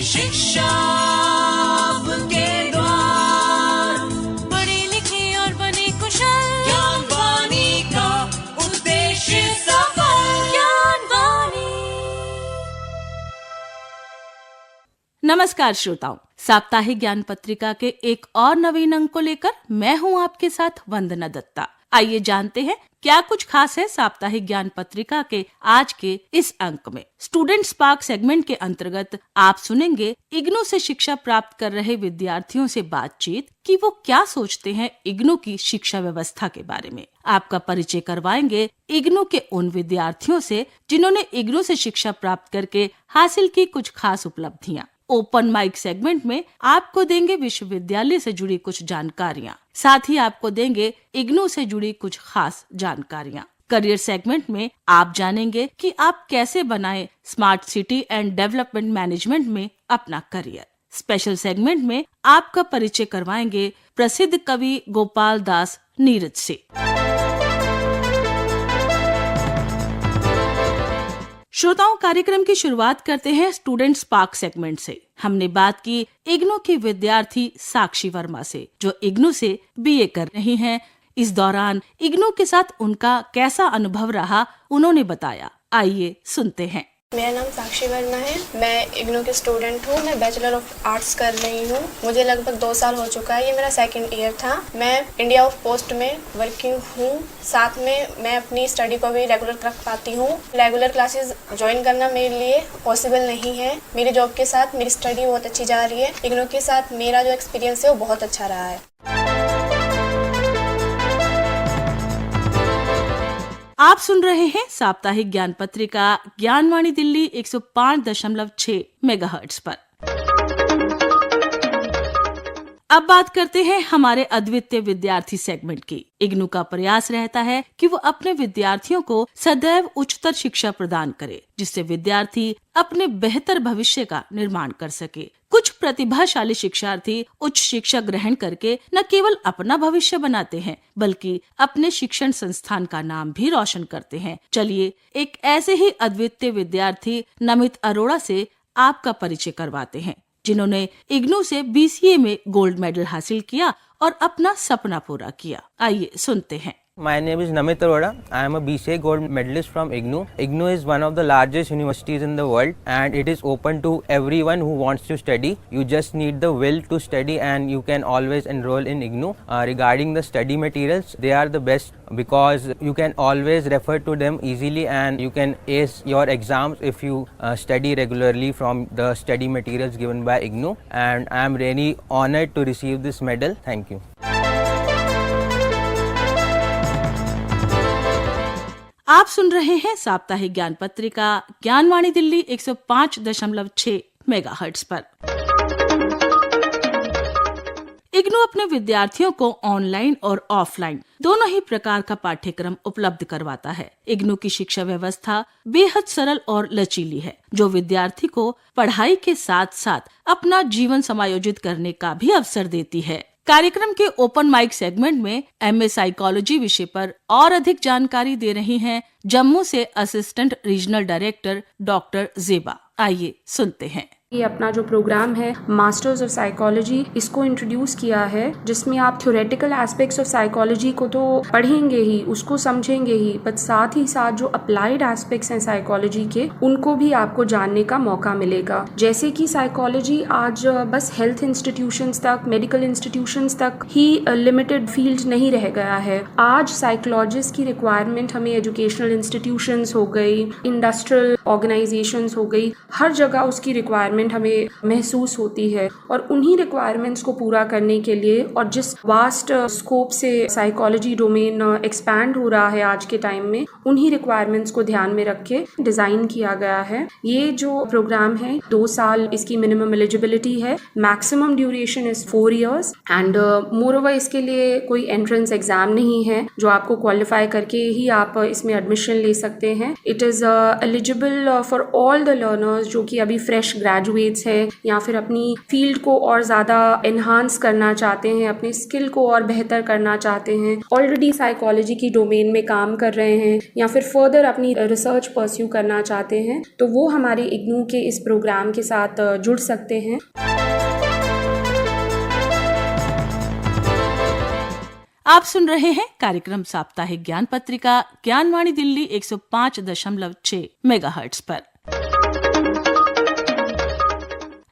शिक्षा आपके द्वार, पढ़ी लिखी और बनी कुशल, ज्ञानवाणी का उद्देश्य सफल। ज्ञानवाणी। नमस्कार श्रोताओं, साप्ताहिक ज्ञान पत्रिका के एक और नवीन अंक को लेकर मैं हूं आपके साथ वंदना दत्ता। आइए जानते हैं क्या कुछ खास है साप्ताहिक ज्ञान पत्रिका के आज के इस अंक में। स्टूडेंट स्पार्क सेगमेंट के अंतर्गत आप सुनेंगे इग्नू से शिक्षा प्राप्त कर रहे विद्यार्थियों से बातचीत कि वो क्या सोचते हैं इग्नू की शिक्षा व्यवस्था के बारे में। आपका परिचय करवाएंगे इग्नू के उन विद्यार्थियों से जिन्होंने इग्नू से शिक्षा प्राप्त करके हासिल की कुछ खास उपलब्धियां। ओपन माइक सेगमेंट में आपको देंगे विश्वविद्यालय से जुड़ी कुछ जानकारियां, साथ ही आपको देंगे इग्नू से जुड़ी कुछ खास जानकारियां। करियर सेगमेंट में आप जानेंगे कि आप कैसे बनाएं smart city and development management में अपना करियर। स्पेशल सेगमेंट में आपका परिचय करवाएंगे प्रसिद्ध कवि गोपाल दास नीरज से। श्रोताओं, कार्यक्रम की शुरुआत करते हैं स्टूडेंट स्पार्क सेगमेंट से। हमने बात की इग्नू की विद्यार्थी साक्षी वर्मा से, जो इग्नू से बीए कर रही हैं। इस दौरान इग्नू के साथ उनका कैसा अनुभव रहा, उन्होंने बताया। आइए सुनते हैं। मेरा नाम साक्षी वर्मा है। मैं इग्नू की स्टूडेंट हूँ। मैं बैचलर ऑफ आर्ट्स कर रही हूँ। मुझे लगभग 2 साल हो चुका है। ये मेरा सेकंड ईयर था। मैं इंडिया ऑफ पोस्ट में वर्किंग हूँ। साथ में मैं अपनी स्टडी को भी रेगुलर रख पाती हूँ। रेगुलर क्लासेस ज्वाइन करना मेरे लिए पॉसिबल नहीं है। मेरी जॉब के साथ मेरी स्टडी बहुत अच्छी जा रही है। इग्नू के साथ मेरा जो एक्सपीरियंस है वो बहुत अच्छा रहा है। आप सुन रहे हैं साप्ताहिक ज्ञान पत्रिका ज्ञानवाणी दिल्ली 105.6 मेगाहर्ट्ज पर। अब बात करते हैं हमारे अद्वितीय विद्यार्थी सेगमेंट की। इग्नू का प्रयास रहता है कि वो अपने विद्यार्थियों को सदैव उच्चतर शिक्षा प्रदान करे, जिससे विद्यार्थी अपने बेहतर भविष्य का निर्माण कर सके। कुछ प्रतिभाशाली शिक्षार्थी उच्च शिक्षा ग्रहण करके न केवल अपना भविष्य बनाते हैं, बल्कि अपने शिक्षण संस्थान का नाम भी रोशन करते हैं। चलिए एक ऐसे ही अद्वितीय विद्यार्थी नमित अरोड़ा से आपका परिचय करवाते हैं, जिन्होंने इग्नू से बीसीए में गोल्ड मेडल हासिल किया और अपना सपना पूरा किया। आइए सुनते हैं। My name is Namit Arora. I am a BCA gold medalist from IGNOU. IGNOU is one of the largest universities in the world and it is open to everyone who wants to study. You just need the will to study and you can always enroll in IGNOU. Regarding the study materials, they are the best because you can always refer to them easily and you can ace your exams if you study regularly from the study materials given by IGNOU. And I am really honored to receive this medal. Thank you. आप सुन रहे हैं साप्ताहिक ज्ञान पत्रिका Gyanvani Delhi 105.6 megahertz पर। इग्नू अपने विद्यार्थियों को ऑनलाइन और ऑफलाइन दोनों ही प्रकार का पाठ्यक्रम उपलब्ध करवाता है। इग्नू की शिक्षा व्यवस्था बेहद सरल और लचीली है, जो विद्यार्थी को पढ़ाई के साथ साथ अपना जीवन समायोजित करने का भी अवसर देती है। कार्यक्रम के ओपन माइक सेगमेंट में एमए साइकोलॉजी विषय पर और अधिक जानकारी दे रही हैं जम्मू से असिस्टेंट रीजनल डायरेक्टर डॉक्टर जेबा। आइए सुनते हैं। ये अपना जो प्रोग्राम है मास्टर्स ऑफ साइकोलॉजी, इसको इंट्रोड्यूस किया है, जिसमें आप थ्योरेटिकल एस्पेक्ट्स ऑफ साइकोलॉजी को तो पढ़ेंगे ही, उसको समझेंगे ही, बट साथ ही साथ जो अप्लाइड एस्पेक्ट्स हैं साइकोलॉजी के, उनको भी आपको जानने का मौका मिलेगा। जैसे कि साइकोलॉजी आज बस हेल्थ इंस्टीट्यूशंस तक, मेडिकल इंस्टीट्यूशंस तक ही लिमिटेड फील्ड नहीं रह गया है। आज साइकोलॉजिस्ट की रिक्वायरमेंट हमें एजुकेशनल इंस्टीट्यूशंस हो गई, इंडस्ट्रियल ऑर्गेनाइजेशंस हो गई, हर जगह उसकी रिक्वायरमेंट हमें महसूस होती है। और उन्हीं रिक्वायरमेंट्स को पूरा करने के लिए और जिस वास्ट स्कोप से साइकोलॉजी डोमेन एक्सपैंड हो रहा है आज के टाइम में, उन्हीं रिक्वायरमेंट्स को ध्यान में रख के डिजाइन किया गया है। ये जो प्रोग्राम है 2 साल इसकी मिनिमम एलिजिबिलिटी है, maximum duration is 4 years and more over इसके लिए कोई एंट्रेंस एग्जाम नहीं है जो आपको क्वालिफाई करके ही आप इसमें एडमिशन ले सकते हैं। It is eligible for all the learners जो कि अभी फ्रेश ग्रेजुएट ग्रेजुएट्स हैं या फिर अपनी फील्ड को और ज़्यादा एनहांस करना चाहते हैं, अपने स्किल को और बेहतर करना चाहते हैं, ऑलरेडी साइकोलॉजी की डोमेन में काम कर रहे हैं या फिर फर्दर अपनी रिसर्च परस्यू करना चाहते हैं, तो वो हमारे इग्नू के इस प्रोग्राम के साथ जुड़ सकते हैं। आप सुन रहे हैं कार्यक्रम साप्ताहिक ज्ञान पत्रिका ज्ञानवाणी दिल्ली 105.6 मेगाहर्ट्ज पर।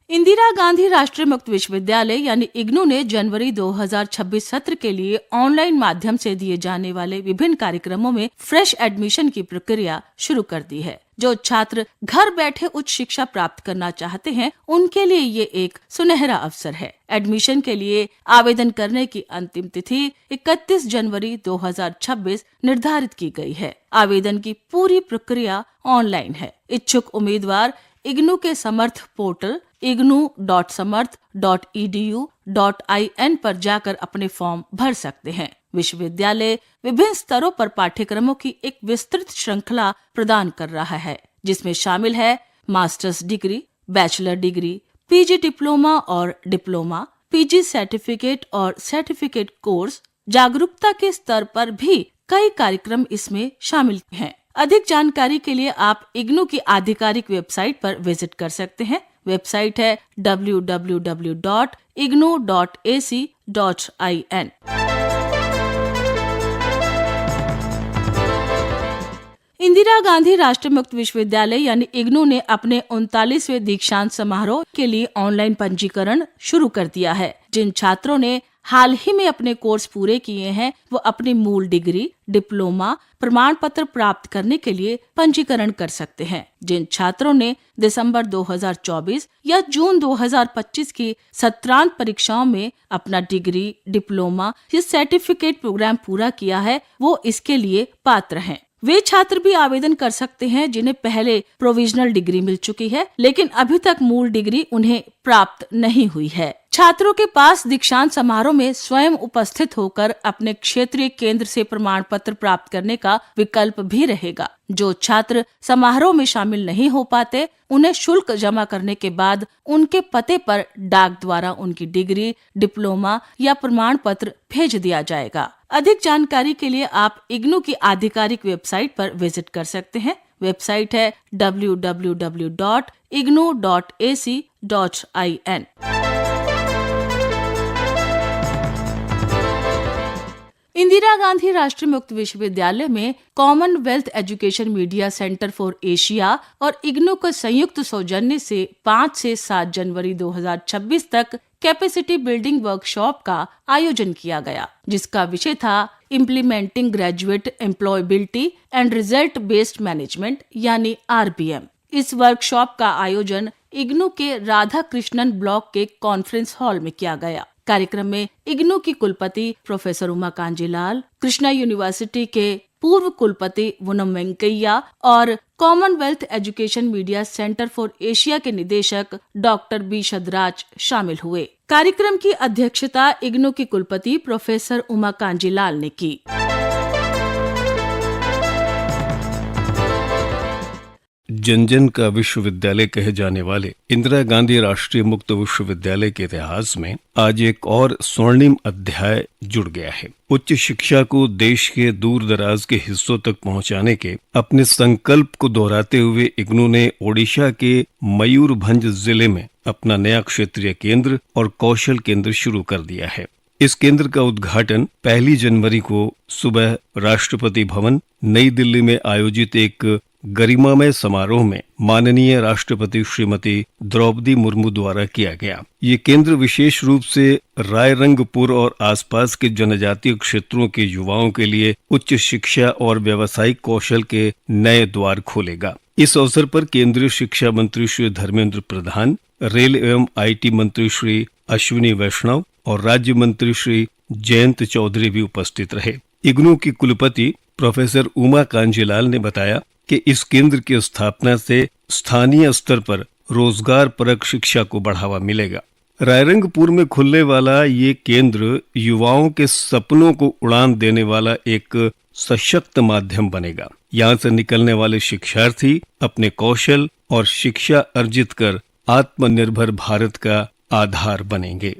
इंदिरा गांधी राष्ट्रीय मुक्त विश्वविद्यालय यानी इग्नू ने जनवरी 2026 सत्र के लिए ऑनलाइन माध्यम से दिए जाने वाले विभिन्न कार्यक्रमों में फ्रेश एडमिशन की प्रक्रिया शुरू कर दी है। जो छात्र घर बैठे उच्च शिक्षा प्राप्त करना चाहते हैं, उनके लिए ये एक सुनहरा अवसर है। एडमिशन के लिए आवेदन करने की अंतिम तिथि 31 जनवरी 2026 निर्धारित की गई है। आवेदन की पूरी प्रक्रिया ऑनलाइन है। इच्छुक उम्मीदवार इग्नू के समर्थ पोर्टल ignu.samarth.edu.in पर जाकर अपने फॉर्म भर सकते हैं। विश्वविद्यालय विभिन्न स्तरों पर पाठ्यक्रमों की एक विस्तृत श्रृंखला प्रदान कर रहा है, जिसमें शामिल है masters degree, bachelor degree, PG diploma और डिप्लोमा, पीजी सर्टिफिकेट और सर्टिफिकेट कोर्स। जागरूकता के स्तर पर भी कई कार्यक्रम इसमें शामिल हैं। अधिक जानकारी के लिए आप इग्नू की आधिकारिक वेबसाइट पर विजिट कर सकते हैं। वेबसाइट है www.ignu.ac.in। इंदिरा गांधी राष्ट्रीय मुक्त विश्वविद्यालय यानी इग्नू ने अपने 39वें दीक्षांत समारोह के लिए ऑनलाइन पंजीकरण शुरू कर दिया है। जिन छात्रों ने हाल ही में अपने कोर्स पूरे किए हैं, वो अपनी मूल डिग्री, डिप्लोमा प्रमाण पत्र प्राप्त करने के लिए पंजीकरण कर सकते हैं। जिन छात्रों ने दिसंबर 2024 या जून 2025 की सत्रांत परीक्षाओं में अपना डिग्री, डिप्लोमा या सर्टिफिकेट प्रोग्राम पूरा किया है, वो इसके लिए पात्र हैं। वे छात्र भी आवेदन कर सकते हैं जिन्हें पहले प्रोविजनल डिग्री मिल चुकी है, लेकिन अभी तक मूल डिग्री उन्हें प्राप्त नहीं हुई है। छात्रों के पास दीक्षांत समारोह में स्वयं उपस्थित होकर अपने क्षेत्रीय केंद्र से प्रमाण पत्र प्राप्त करने का विकल्प भी रहेगा। जो छात्र समारोह में शामिल नहीं हो पाते, उन्हें शुल्क जमा करने के बाद उनके पते पर डाक द्वारा उनकी डिग्री, डिप्लोमा या प्रमाण पत्र भेज दिया जाएगा। अधिक जानकारी के लिए आप इग्नू की आधिकारिक वेबसाइट पर विजिट कर सकते हैं। वेबसाइट है www.ignu.ac.in। इंदिरा गांधी राष्ट्रीय मुक्त विश्वविद्यालय में Commonwealth education media centre for Asia और इग्नू के संयुक्त सौजन्य से 5 से 7 जनवरी 2026 तक कैपेसिटी बिल्डिंग वर्कशॉप का आयोजन किया गया, जिसका विषय था implementing graduate employability and result based management यानी RBM। इस वर्कशॉप का आयोजन इग्नू के राधा कृष्णन ब्लॉक के कॉन्फ्रेंस हॉल में किया गया। कार्यक्रम में इग्नू की कुलपति प्रोफेसर उमा कांजीलाल, कृष्णा यूनिवर्सिटी के पूर्व कुलपति वनम वेंकैया और Commonwealth education media centre for Asia के निदेशक डॉक्टर बी शदराज शामिल हुए। कार्यक्रम की अध्यक्षता इग्नू की कुलपति प्रोफेसर उमा कांजीलाल ने की। जन जन का विश्वविद्यालय कहे जाने वाले इंदिरा गांधी राष्ट्रीय मुक्त विश्वविद्यालय के इतिहास में आज एक और स्वर्णिम अध्याय जुड़ गया है। उच्च शिक्षा को देश के दूर दराज के हिस्सों तक पहुंचाने के अपने संकल्प को दोहराते हुए इग्नू ने ओडिशा के मयूरभंज जिले में अपना नया क्षेत्रीय केंद्र और कौशल केंद्र शुरू कर दिया है। इस केंद्र का उद्घाटन 1 जनवरी को सुबह राष्ट्रपति भवन नई दिल्ली में आयोजित एक गरिमामय समारोह में माननीय राष्ट्रपति श्रीमती द्रौपदी मुर्मू द्वारा किया गया। ये केंद्र विशेष रूप से रायरंगपुर और आसपास के जनजातीय क्षेत्रों के युवाओं के लिए उच्च शिक्षा और व्यावसायिक कौशल के नए द्वार खोलेगा। इस अवसर पर केंद्रीय शिक्षा मंत्री श्री धर्मेंद्र प्रधान, रेल एवं IT मंत्री श्री अश्विनी वैष्णव और राज्य मंत्री श्री जयंत चौधरी भी उपस्थित रहे। इग्नू की कुलपति प्रोफेसर उमा कांजीलाल ने बताया कि इस केंद्र की स्थापना से स्थानीय स्तर पर रोजगार परक शिक्षा को बढ़ावा मिलेगा। रायरंगपुर में खुलने वाला ये केंद्र युवाओं के सपनों को उड़ान देने वाला एक सशक्त माध्यम बनेगा। यहाँ से निकलने वाले शिक्षार्थी अपने कौशल और शिक्षा अर्जित कर आत्मनिर्भर भारत का आधार बनेंगे।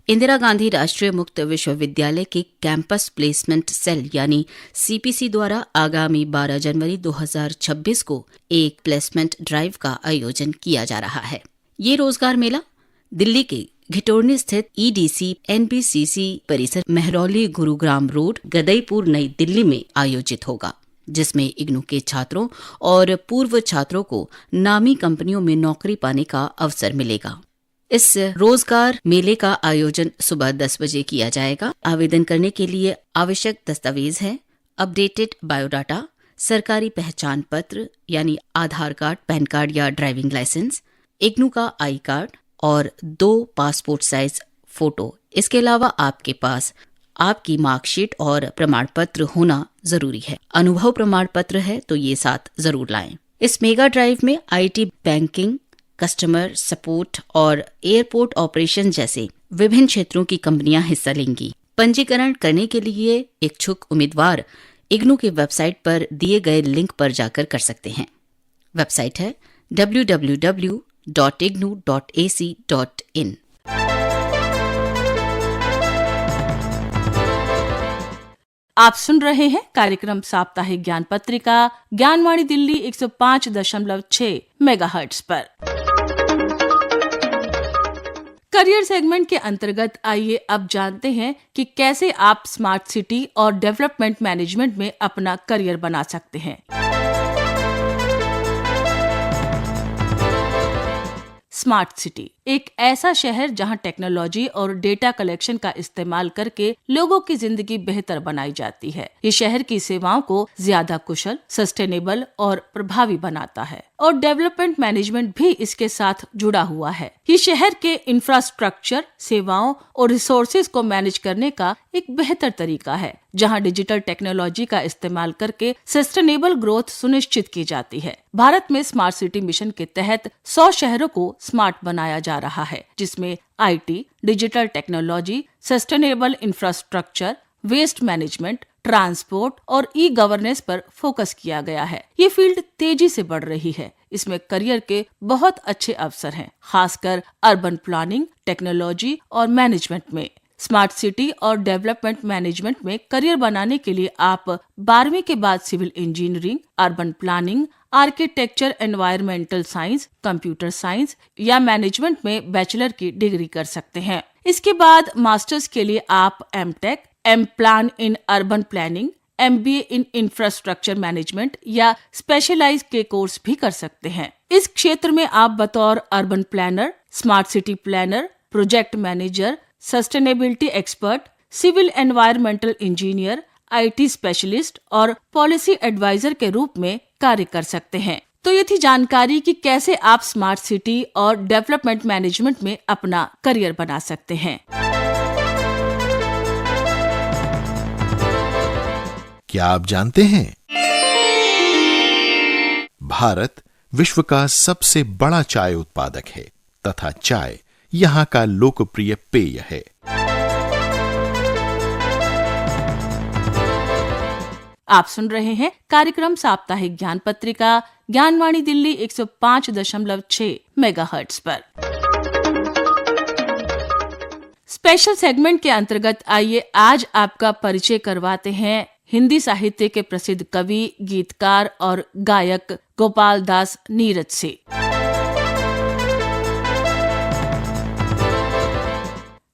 इंदिरा गांधी राष्ट्रीय मुक्त विश्वविद्यालय के कैंपस प्लेसमेंट सेल यानी सीपीसी द्वारा आगामी 12 जनवरी 2026 को एक प्लेसमेंट ड्राइव का आयोजन किया जा रहा है। ये रोजगार मेला दिल्ली के घिटोरनी स्थित ईडीसी एनबीसीसी परिसर मेहरौली गुरुग्राम रोड गदईपुर नई दिल्ली में आयोजित होगा, जिसमें इग्नू के छात्रों और पूर्व छात्रों को नामी कंपनियों में नौकरी पाने का अवसर मिलेगा। इस रोजगार मेले का आयोजन सुबह 10 बजे किया जाएगा। आवेदन करने के लिए आवश्यक दस्तावेज है अपडेटेड बायोडाटा, सरकारी पहचान पत्र यानी आधार कार्ड, पैन कार्ड या ड्राइविंग लाइसेंस, इग्नू का आई कार्ड और 2 पासपोर्ट साइज फोटो। इसके अलावा आपके पास आपकी मार्कशीट और प्रमाण पत्र होना जरूरी है। अनुभव प्रमाण पत्र है तो ये साथ जरूर लाएं। इस मेगा ड्राइव में आईटी, बैंकिंग, कस्टमर सपोर्ट और एयरपोर्ट ऑपरेशन जैसे विभिन्न क्षेत्रों की कंपनियां हिस्सा लेंगी। पंजीकरण करने के लिए इच्छुक उम्मीदवार इग्नू की वेबसाइट पर दिए गए लिंक पर जाकर कर सकते हैं। वेबसाइट है www.ignu.ac.in। आप सुन रहे हैं कार्यक्रम साप्ताहिक ज्ञान पत्रिका ज्ञानवाणी दिल्ली 105.6 मेगाहर्ट्ज पर। करियर सेगमेंट के अंतर्गत आइए अब जानते हैं कि कैसे आप स्मार्ट सिटी और डेवलपमेंट मैनेजमेंट में अपना करियर बना सकते हैं। स्मार्ट सिटी एक ऐसा शहर जहां टेक्नोलॉजी और डेटा कलेक्शन का इस्तेमाल करके लोगों की जिंदगी बेहतर बनाई जाती है। ये शहर की सेवाओं को ज्यादा कुशल, सस्टेनेबल और प्रभावी बनाता है और डेवलपमेंट मैनेजमेंट भी इसके साथ जुड़ा हुआ है। ये शहर के इंफ्रास्ट्रक्चर, सेवाओं और रिसोर्सेज को मैनेज करने का एक बेहतर तरीका है, जहां डिजिटल टेक्नोलॉजी का इस्तेमाल करके सस्टेनेबल ग्रोथ सुनिश्चित की जाती है। भारत में स्मार्ट सिटी मिशन के तहत 100 शहरों को स्मार्ट बनाया जा रहा है, जिसमें IT, digital technology, sustainable infrastructure, waste management, transport और ई गवर्नेंस पर फोकस किया गया है। ये फील्ड तेजी से बढ़ रही है। इसमें करियर के बहुत अच्छे अवसर हैं, खासकर अर्बन प्लानिंग, टेक्नोलॉजी और मैनेजमेंट में। स्मार्ट सिटी और डेवलपमेंट मैनेजमेंट में करियर बनाने के लिए आप 12वीं के बाद civil engineering, urban planning, architecture, environmental science, computer science या मैनेजमेंट में बैचलर की डिग्री कर सकते हैं। इसके बाद मास्टर्स के लिए आप MTech, M plan in urban planning, MBA in infrastructure management या स्पेशलाइज के कोर्स भी कर सकते हैं। इस क्षेत्र में आप बतौर urban planner, smart city planner, project manager, sustainability expert, civil environmental engineer, IT specialist और पॉलिसी एडवाइजर के रूप में कार्य कर सकते हैं। तो ये थी जानकारी कि कैसे आप स्मार्ट सिटी और डेवलपमेंट मैनेजमेंट में अपना करियर बना सकते हैं। क्या आप जानते हैं भारत विश्व का सबसे बड़ा चाय उत्पादक है तथा चाय यहाँ का लोकप्रिय पेय है। आप सुन रहे हैं कार्यक्रम साप्ताहिक ज्ञान पत्रिका ज्ञानवाणी दिल्ली 105.6 मेगाहर्ट्ज पर। स्पेशल सेगमेंट के अंतर्गत आइए आज आपका परिचय करवाते हैं हिंदी साहित्य के प्रसिद्ध कवि, गीतकार और गायक गोपाल दास नीरज से।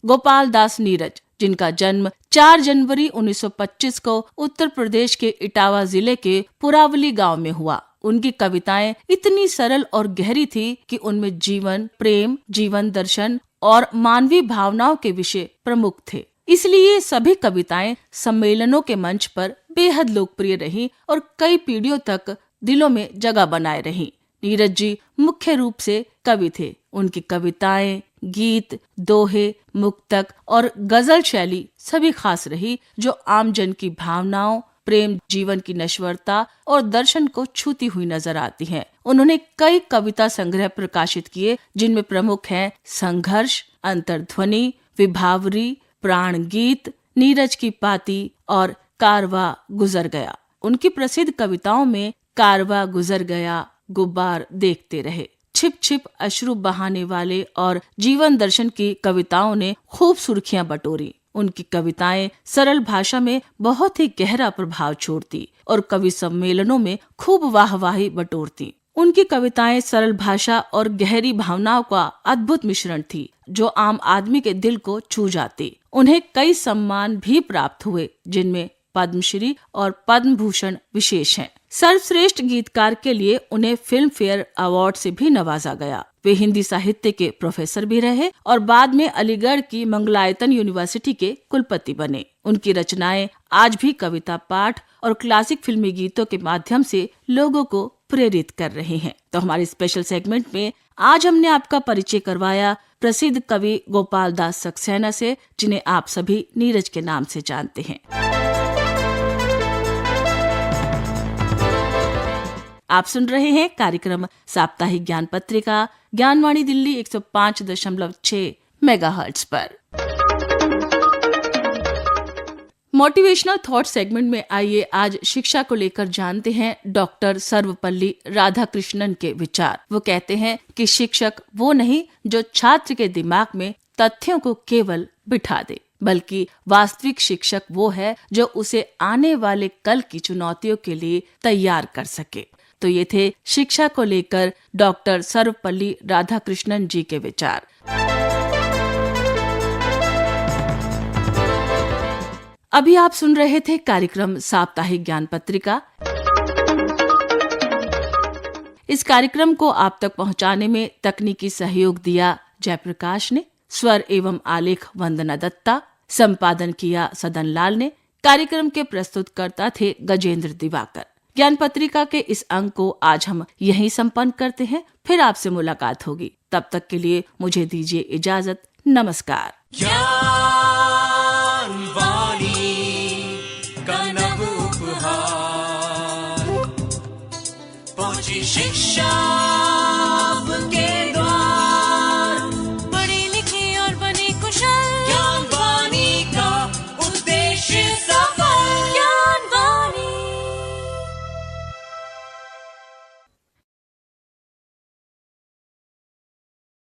गोपाल दास नीरज, जिनका जन्म 4 जनवरी 1925 को उत्तर प्रदेश के इटावा जिले के पुरावली गांव में हुआ। उनकी कविताएं इतनी सरल और गहरी थी कि उनमें जीवन, प्रेम, जीवन दर्शन और मानवीय भावनाओं के विषय प्रमुख थे। इसलिए सभी कविताएं सम्मेलनों के मंच पर बेहद लोकप्रिय रही और कई पीढ़ियों तक दिलों में जगह बनाए रही। नीरज जी मुख्य रूप से कवि थे। उनकी कविताएं, गीत, दोहे, मुक्तक और गजल शैली सभी खास रही, जो आम जन की भावनाओं, प्रेम, जीवन की नश्वरता और दर्शन को छूती हुई नजर आती हैं। उन्होंने कई कविता संग्रह प्रकाशित किए, जिनमें प्रमुख हैं संघर्ष, अंतर्ध्वनि, विभावरी, प्राण गीत, नीरज की पाती और कारवा गुजर गया। उनकी प्रसिद्ध कविताओं में कारवा गुजर गया, गुब्बार देखते रहे, छिप छिप अश्रु बहाने वाले और जीवन दर्शन की कविताओं ने खूब सुर्खियां बटोरी। उनकी कविताएं सरल भाषा में बहुत ही गहरा प्रभाव छोड़ती और कवि सम्मेलनों में खूब वाहवाही बटोरती। उनकी कविताएं सरल भाषा और गहरी भावनाओं का अद्भुत मिश्रण थी, जो आम आदमी के दिल को छू जाती। उन्हें कई सम्मान भी प्राप्त हुए, जिनमें पद्मश्री और पद्म भूषण विशेष हैं। सर्वश्रेष्ठ गीतकार के लिए उन्हें फिल्म फेयर अवार्ड से भी नवाजा गया। वे हिंदी साहित्य के प्रोफेसर भी रहे और बाद में अलीगढ़ की मंगलायतन यूनिवर्सिटी के कुलपति बने। उनकी रचनाएं आज भी कविता पाठ और क्लासिक फिल्मी गीतों के माध्यम से लोगों को प्रेरित कर रहे हैं। तो हमारे स्पेशल सेगमेंट में आज हमने आपका परिचय करवाया प्रसिद्ध कवि गोपाल दास सक्सेना से, जिन्हें आप सभी नीरज के नाम से जानते हैं। आप सुन रहे हैं कार्यक्रम साप्ताहिक ज्ञान पत्रिका ज्ञानवाणी दिल्ली 105.6 मेगाहर्ट्ज पर। मोटिवेशनल थॉट सेगमेंट में आइए आज शिक्षा को लेकर जानते हैं डॉक्टर सर्वपल्ली राधाकृष्णन के विचार। वो कहते हैं कि शिक्षक वो नहीं जो छात्र के दिमाग में तथ्यों को केवल बिठा दे, बल्कि वास्तविक शिक्षक वो है जो उसे आने वाले कल की चुनौतियों के लिए तैयार कर सके। तो ये थे शिक्षा को लेकर डॉक्टर सर्वपल्ली राधाकृष्णन जी के विचार। अभी आप सुन रहे थे कार्यक्रम साप्ताहिक ज्ञान पत्रिका। इस कार्यक्रम को आप तक पहुंचाने में तकनीकी सहयोग दिया जयप्रकाश ने, स्वर एवं आलेख वंदना दत्ता, संपादन किया सदन लाल ने। कार्यक्रम के प्रस्तुतकर्ता थे गजेंद्र दिवाकर। ज्ञान पत्रिका के इस अंक को आज हम यहीं संपन्न करते हैं। फिर आपसे मुलाकात होगी, तब तक के लिए मुझे दीजिए इजाजत। नमस्कार। पहुंची शिक्षा